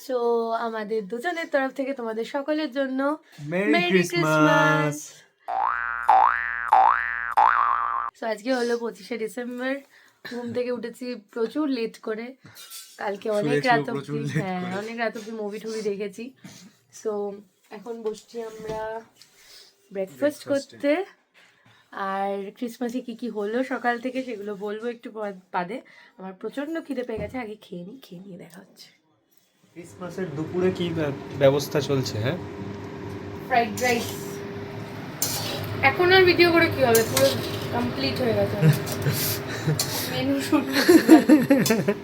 So আমাদের দুজনের তরফ থেকে তোমাদের সকলের জন্য merry merry Christmas. Christmas. So আজকে হলো 25শে ডিসেম্বর। ঘুম থেকে উঠেছি প্রচুর লেট করে, কালকে অনেক শুয়েছিও রাত প্রচুর অব্দি, late করে। অনেক রাত অব্দি মুভি টুভি দেখেছি। সো এখন বসছি আমরা ব্রেকফাস্ট করতে। আর ক্রিসমাসে কি কি হলো সকাল থেকে সেগুলো বলবো একটু বাদে। আমার প্রচন্ড খিদে পেয়ে গেছে, আগে খেয়ে নিয়ে দেখা হচ্ছে। ক্রিসমাসের দুপুরে কি ব্যবস্থা চলছে? হ্যাঁ, ফ্রাইড রাইস। এখন আর ভিডিও করে কি হবে, পুরো কমপ্লিট হয়ে গেছে। মেনু শুট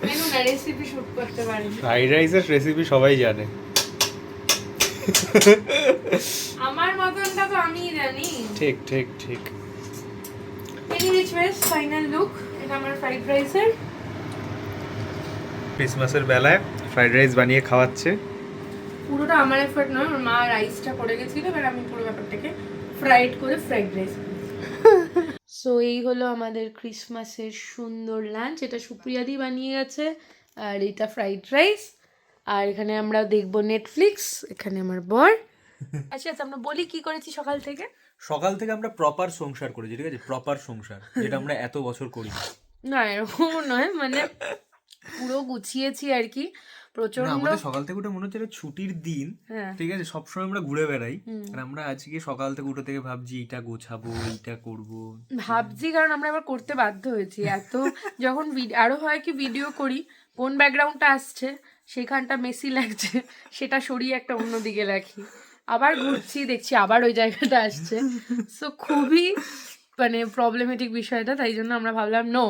মেনু না, রেসিপি শুট করতে পারি। ফ্রাইড রাইসের রেসিপি সবাই জানে। আমার মতনটা তো আমিই জানি। ঠিক ঠিক ঠিক। এনিওয়েজ ফাইনাল লুক, এটা আমার ফ্রাইড রাইসের। ক্রিসমাসের বেলায় ফ্রাইড রাইস বানিয়ে খাওয়াচ্ছে। পুরোটা আমার এফর্ট নয়, আমার মা রাইসটা করে গেছিল, এবার আমি পুরো ব্যাপারটাকে ফ্রাইড করে ফ্রাইড রাইস। সো এই হলো আমাদের ক্রিসমাসের সুন্দর লাঞ্চ। এটা সুপ্রিয়াদি বানিয়ে গেছে, আর এটা ফ্রাইড রাইস। আর এখানে আমরা দেখবো নেটফ্লিক্স। এখানে আমার বর। আচ্ছা আমরা বলি কি করেছি সকাল থেকে। সকাল থেকে আমরা প্রপার সংসার করেছি, ঠিক আছে? প্রপার সংসার, যেটা আমরা এত বছর করি না এরকম নয়, মানে পুরো গুছিয়েছি আর কি। প্রচন্ড আমাদের সকাল থেকে উঠে মনে হচ্ছে এটা ছুটির দিন, হ্যাঁ। ঠিক আছে? সবসময় আমরা ঘুরে বেড়াই, আর আমরা আজকে সকাল থেকে উঠে থেকে ভাবছি এইটা গোছাবো, এইটা করবো। ভাবছি কারণ আমরা আবার করতে বাধ্য হয়েছি। এত যখন আরো হয় কি ভিডিও করি, কোন ব্যাকগ্রাউন্ডটা আসছে সেখানটা মেসি লাগছে, সেটা সরিয়ে একটা অন্য দিকে রাখি, আবার ঘুরছি দেখছি আবার ওই জায়গাটা আসছে। সো খুবই মানে প্রবলেমেটিক বিষয়টা, তাই জন্য আমরা ভাবলাম নো,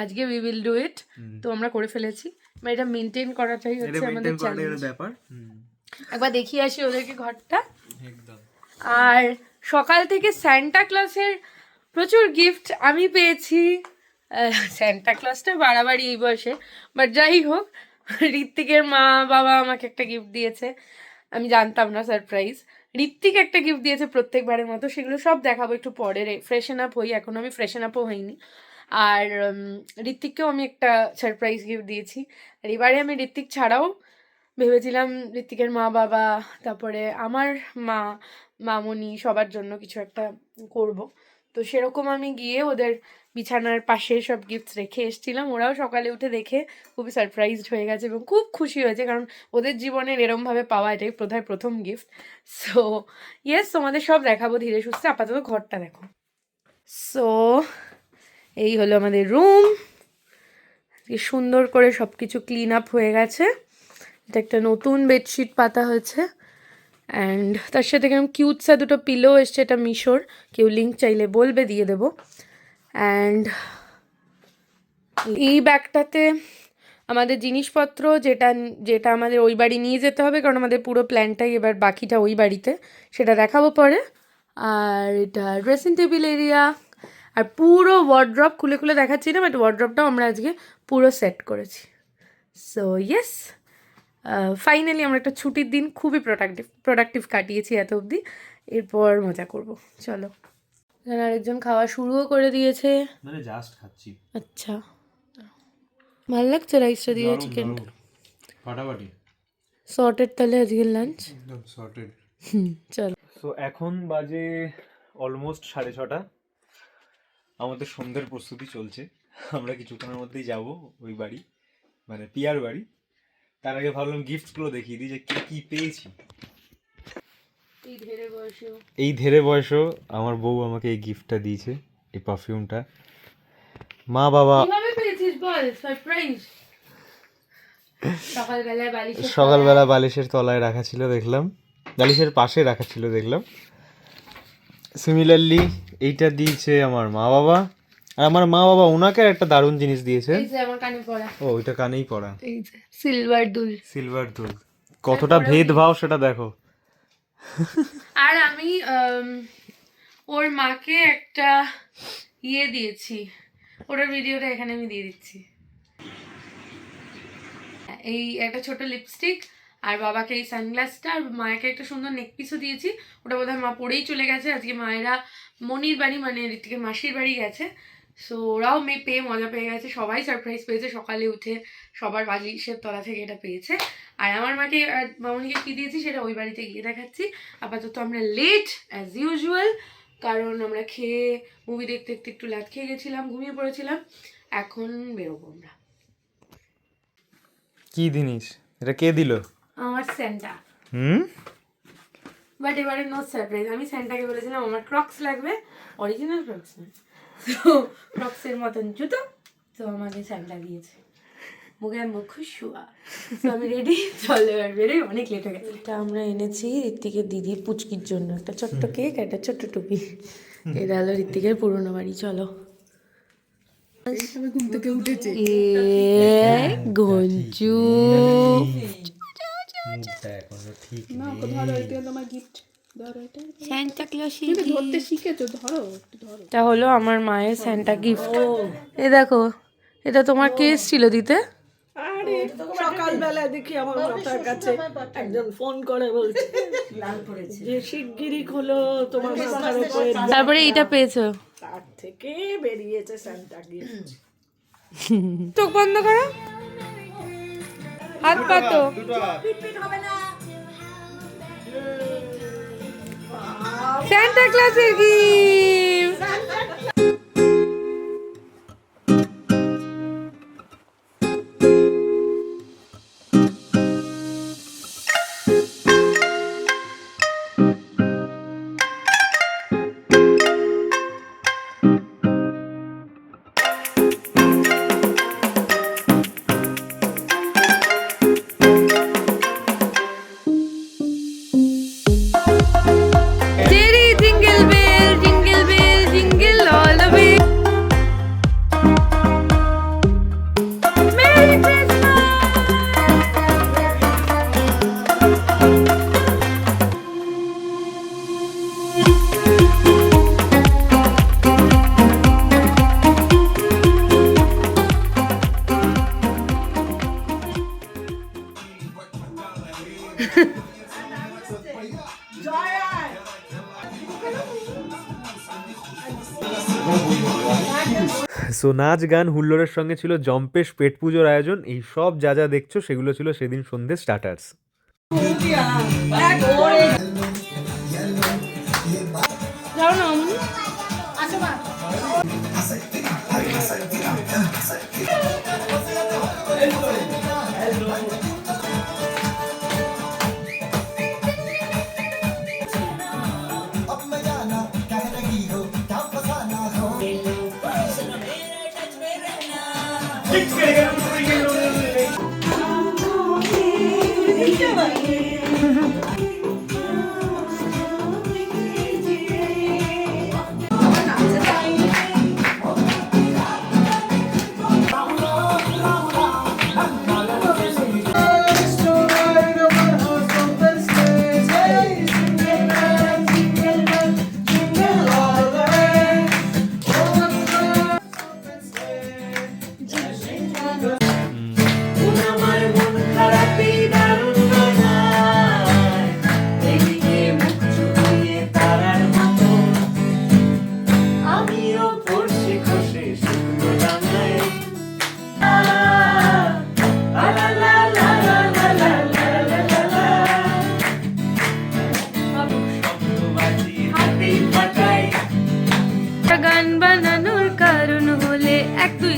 আজকে উই উইল ডু ইট। তো আমরা করে ফেলেছি। মানে এটা মেনটেন করাটাই হচ্ছে আমাদের চ্যালেঞ্জ। ব্যাপার। একবার দেখিয়ে আসি ওদেরকে ঘরটা। একদম। আর সকাল থেকে স্যান্টা ক্লসের প্রচুর গিফট আমি পেয়েছি। স্যান্টা ক্লসটা বাড়াবাড়ি এই বয়সে, বাট যাই হোক, ঋত্বিকের মা বাবা আমাকে একটা গিফট দিয়েছে, আমি জানতাম না, সারপ্রাইজ। ঋত্বিক একটা গিফট দিয়েছে প্রত্যেকবারের মতো, সেগুলো সব দেখাবো একটু পরে। ফ্রেশন আপ হই, এখন আমি ফ্রেশন আপও হইনি। আর ঋত্বিককেও আমি একটা সারপ্রাইজ গিফট দিয়েছি। আর এবারে আমি ঋত্বিক ছাড়াও ভেবেছিলাম ঋত্বিকের মা বাবা, তারপরে আমার মা মামনি, সবার জন্য কিছু একটা করব। তো সেরকম আমি গিয়ে ওদের বিছানার পাশে সব গিফটস রেখে এসেছিলাম। ওরাও সকালে উঠে দেখে খুবই সারপ্রাইজড হয়ে গেছে এবং খুব খুশি হয়েছে, কারণ ওদের জীবনের এরমভাবে পাওয়া এটাই বোধহয় প্রথম গিফট। সো ইয়েস, তোমাদের সব দেখাবো ধীরে সুস্থে, আপাতত ঘরটা দেখো। সো এই হলো আমাদের রুম, সুন্দর করে সব কিছু ক্লিন আপ হয়ে গেছে। এটা একটা নতুন বেডশিট পাতা হয়েছে, অ্যান্ড তার সাথে কেমন কিউটসা দুটো পিলো এসছে, এটা মিশোর, কেউ লিঙ্ক চাইলে বলবে, দিয়ে দেবো। অ্যান্ড এই ব্যাগটাতে আমাদের জিনিসপত্র, যেটা যেটা আমাদের ওই বাড়ি নিয়ে যেতে হবে, কারণ আমাদের পুরো প্ল্যানটাই এবার বাকিটা ওই বাড়িতে, সেটা দেখাবো পরে। আর এটা ড্রেসিং টেবিল এরিয়া, আর পুরো ওয়ার্ড্রপ খুলে খুলে দেখাচ্ছি না, বাট ওয়ার্ড্রপটাও আমরা আজকে পুরো সেট করেছি। সো ইয়েস, ফাইনালি আমরা একটা ছুটির দিন খুবই প্রোডাক্টিভ কাটিয়েছি এত অবধি। এরপর মজা করব, চলো। এখানে আরেকজন খাওয়া শুরুও করে দিয়েছে। মানে জাস্ট খাচ্ছি। আচ্ছা, ভালো লাগছে রাইসটা দিয়ে, চিকেনটা ফাটাফাটি সর্টেড। তাহলে আজকের লাঞ্চ একদম সর্টেড। চলো। সো এখন বাজে অলমোস্ট 6:30। আমাদের সন্ধ্যের প্রস্তুতি চলছে, আমরা কিছুক্ষণের মধ্যেই যাব ওই বাড়ি, মানে পিয়ার বাড়ি। তার আগে ভাবলাম গিফটগুলো দেখিয়ে দিই যে কি কি পেয়েছি। এই ধেরে বয়সেও আমার বউ আমাকে এই গিফটটা দিয়েছে, এই পারফিউমটা। মা বাবা কিভাবে পেয়েছিস বল, সারপ্রাইজ। সকালবেলা বালিশের তলায় রাখা ছিল দেখলাম, বালিশের পাশে রাখা ছিল দেখলাম। সিমিলারলি এইটা দিয়েছে আমার মা বাবা, আর আমার মা বাবা ওনাকে একটা দারুণ জিনিস দিয়েছে। আমার কানে পড়া, ও ওইটা কানেই পড়া, এই যে সিলভার দুল। সিলভার দুল, কতটা ভেদভাব সেটা দেখো। আর আমি ওর মাকে একটা ইয়ে দিয়েছি, ওটার ভিডিওটা এখানে আমি দিয়ে দিচ্ছি। এই একটা ছোট লিপস্টিক, আর বাবাকে এই সানগ্লাসটা, আর মায়াকে একটা সুন্দর নেকপিসও দিয়েছি। ওটা বোধহয় মা পরেই চলে গেছে, আজকে মায়েরা মনির বাড়ি মানে ঋতিকের মাসির বাড়ি গেছে। সো ওরাও পেয়ে মজা পেয়ে গেছে, সবাই সারপ্রাইজ পেয়েছে, সকালে উঠে সবার বালিশের তলা থেকে এটা পেয়েছে। আর আমার মাকে আর মামনিকে কী দিয়েছি সেটা ওই বাড়িতে গিয়ে দেখাচ্ছি। আপাতত আমরা লেট অ্যাজ ইউজুয়াল, কারণ আমরা খেয়ে মুভি দেখতে দেখতে একটু লাট খেয়ে গেছিলাম, ঘুমিয়ে পড়েছিলাম। এখন বেরোবো আমরা। কি জিনিস এটা, কে দিল? আমার স্যান্টা। হুম, বাট এবারে নো সারপ্রাইজ। আমি স্যান্টাকে বলেছিলাম আমার ক্রক্স লাগবে, অরিজিনাল ক্রক্স না, তো ক্রক্সের মতন জুতো, তো আমাকে স্যান্টা দিয়েছে। মুখে মুখ শুয়া, তো আমি রেডি, চলো এবার বেরোই, অনেক লেট হয়ে গেছে। এটা আমরা এনেছি ঋত্বিকের দিদির পুচকির জন্য, একটা ছোট্ট কেক, একটা ছোট্ট টুপি। এটা হলো ঋত্বিকের পুরোনো বাড়ি, চলো। ঘুম থেকে উঠেছে গঞ্জু, স্যান্টা ক্লজ ধরতে শিখেছো, ধরো ধরো। এটা হলো আমার মায়ের স্যান্টা গিফট। এ দেখো, এটা তোমার কেস ছিল দিতে? আরে সকালবেলা দেখি আমার মাথার কাছে একজন ফোন করে বলছে যে শিগগিরই হলো তোমার মাথার উপরে, তারপরে এটা পেয়েছো? তার থেকে বেরিয়েছে সান্টা গিফট। চোখ বন্ধ করো, হাত পাতো। Santa ক্লজের gift. সো নাচ গান হুল্লোড়ের সঙ্গে ছিল জম্পেশ পেট পুজোর আয়োজন। এই সব যা যা দেখছো সেগুলো ছিল সেদিন সন্ধ্যে স্টার্টার্স। যাও না গান বানানোর কারণ হলে এক দুই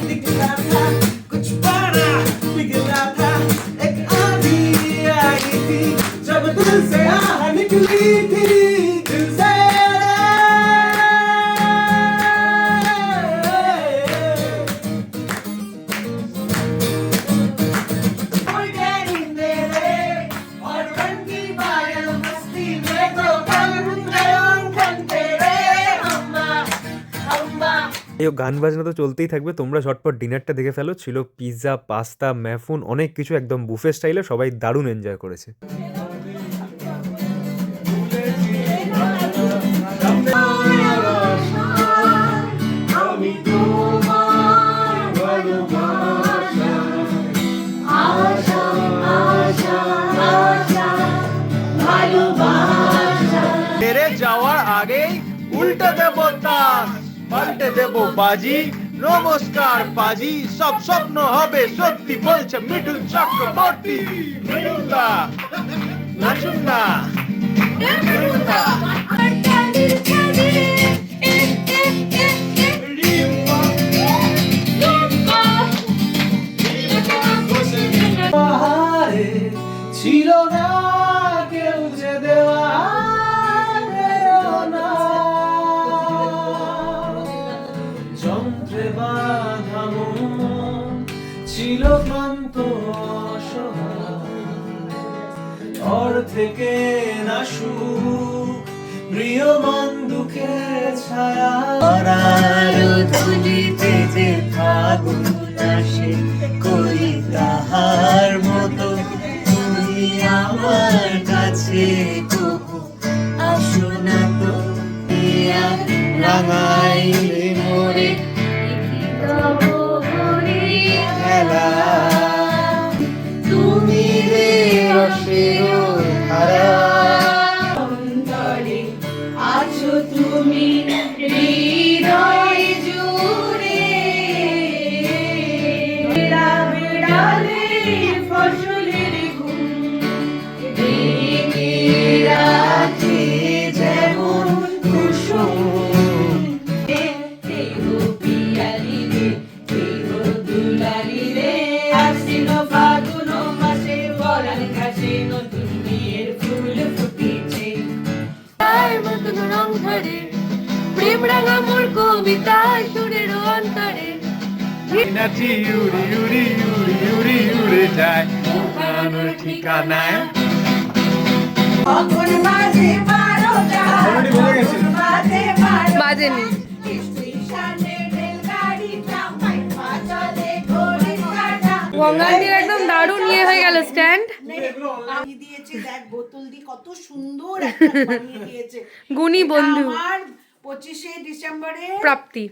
এই গান বাজনা তো চলতেই থাকবে, তোমরা ঝটপট ডিনারটা দেখে ফেলো। ছিল পিৎজা, পাস্তা, ম্যাফুন, অনেক কিছু, একদম বুফে স্টাইলে। সবাই দারুণ এনজয় করেছে। যাওয়ার আগেই উল্টে দেবো তাস, পাল্টে দেবো বাজি, নমস্কার পাজি, সব স্বপ্ন হবে সত্যি বলছে মিঠুন চক্রবর্তী। মিঠুন দা নাচুন না। পাহাড়ে ছিল না কেউ যে দেওয়ানা, যন্ত্রে বাঁধা মন ছিল ক্লান্ত অসহায়, থেকে না সুখ প্রিয়মান দুঃখের ছায়া। ধুলিতে যে ফাগুন আসে করি তাহার মতো, তুমি আমার কাছে কবু আসো না তো। রাঙাইলে মোরে খেলা, তুমি রে রসের ধারা। অন্তরে আছো তুমি হৃদয় জুড়ে, বিড়ালে ফসলের ঘুম ঢেকে রাখে যেমন কুসুম। কেহ পিয়ালি রে, কেহ দুলালি রে, আশ্বিন ফাগুন মাসে পরাণ ঘাসে নতুন বিয়ের ফুল ফুটেছে। মতন রং ধরে প্রেম রাঙা মোর কবিতা সুরের অন্তরে। নাচি উড়ি উড়ি উড়ি উড়ি উড়ে যায় উড়ানোর ঠিকানায়। কখন বাজে 12টা, কখন বাজে 12টা, বাজেনি। স্টেশনে রেলগাড়ি ট্রামপাই চলে ঘড়ির কাঁটা। গঙ্গাদির একদম দারুণ ইয়ে হয়ে গেল স্ট্যান্ড। বানিয়ে দিয়েছে, দেখ বোতল দিয়ে কত সুন্দর একটা বানিয়ে দিয়েছে। গুণী বন্ধু আমার 25শে ডিসেম্বরে প্রাপ্তি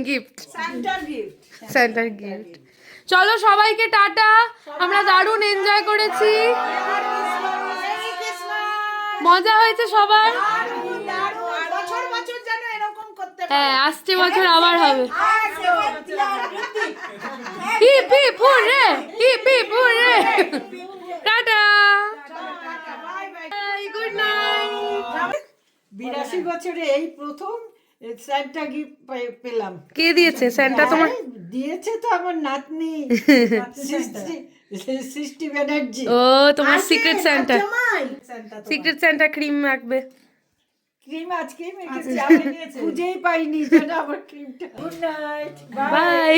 গিফট, সান্টার গিফট। Centre gift. চলো সবাইকে টাটা, আমরা দারুণ এনজয় করেছি, মজা হয়েছে সবার। বছর বছর যেন এরকম করতে পারে। হ্যাঁ, আসছে বছর আবার হবে। আর hip hip hurray, hip hip hurray. Tata, bye bye. Good night. 82 বছরে এই প্রথম সান্টা গিফট পেলাম। কে দিয়েছে সেন্টা তোমার? দিয়েছে তো আমার নাতনি সৃষ্টি ব্যানার্জি। ও তোমার secret Santa, secret secret Santa cream মাখবে। ক্রিম আজকে মেখেছি, আমি খুঁজেই পাইনি যেন আমার ক্রিমটা। Good night, by.